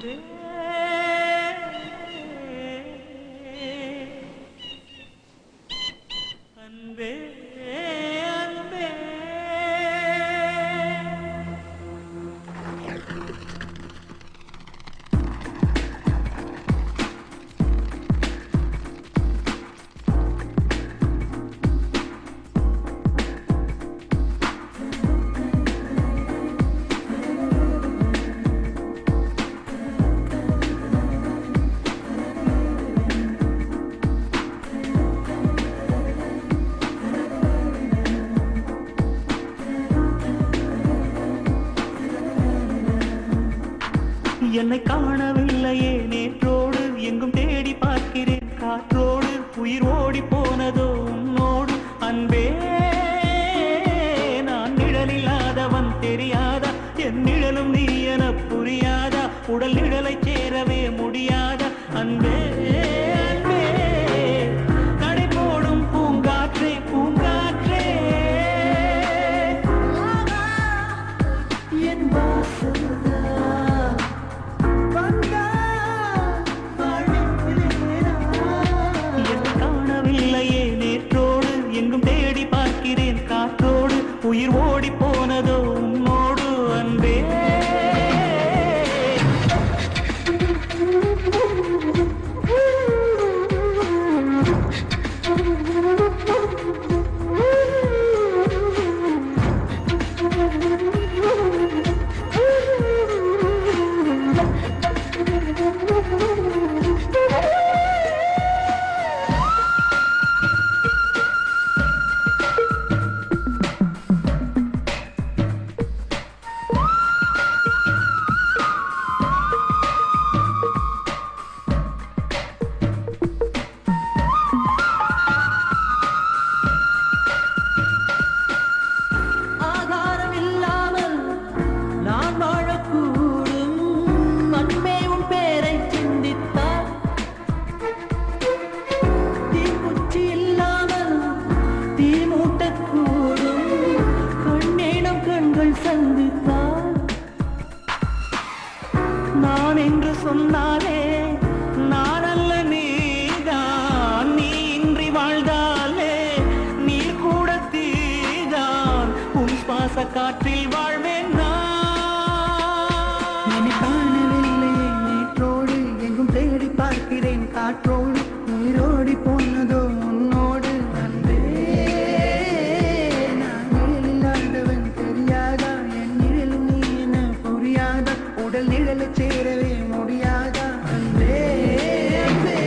அன்பே அன்பே அன்பே என்னை காணவில்லையே நேற்றோடு எங்கும் தேடி பார்க்கிறேன் காற்றோடு உயிர் ஓடி போனதோ உன்னோடு அன்பே நான் நிழலில்லாதவன் தெரியாதா என் நிழலும் நீ என புரியாதா உடல் நிழலை சேரவே முடியாதா அன்பே அன்பே நடை போடும் பூங்காற்றே பூங்காற்றே என் வாசல் உயிர் ஓடி போனதோ உன்னோடு அன்பே நான் என்று சொன்னாலே நான் அல்ல நீதான் நீ இன்றி வாழ்ந்தாலே நீர் கூட தீதான் உன் சுவாச காற்றில் வாழ்வேன் நான் காணவில்லை நேற்றோடு எங்கும் தேடி பார்க்கிறேன் காற்றோடு உயிரோடி போனதோ உன்னோடு அன்பே நான் நிழலில்லாதவன் தெரியாதா என் நிழலும் நீ என புரியாதா உடல் நிழலை சேரவே முடியாதா அன்பே அன்பே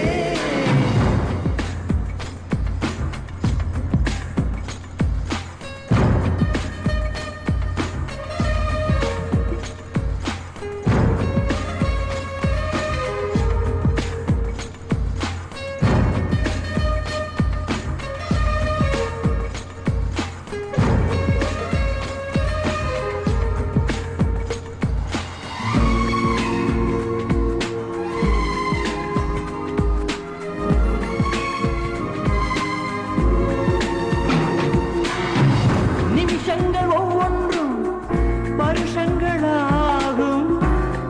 வருஷங்களாகும்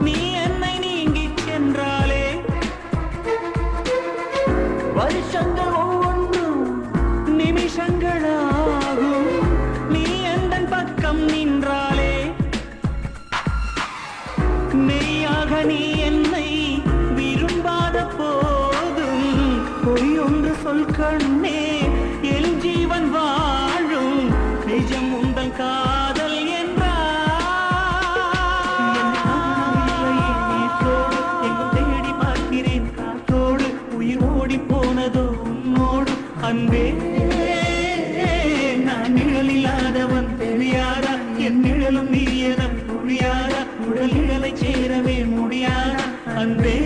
நீ என்னை நீங்கி சென்றாலே வருஷங்கள் ஒவ்வொன்றும் நிமிஷங்களாகும் நீ எந்தன் பக்கம் நின்றாலே மெய்யாக நீ என்னை விரும்பாத போதும் பொய்யொன்று சொல் கண்ணே என் ஜீவன் வாழும் நிஜம் உந்தன் காதல் போனதோ உன்னோடு அன்பே நான் நிழலில்லாதவன் தெரியாதா என் நிழலும் நீ என புரியாதா உடல் நிழலை சேரவே முடியாதா அன்பே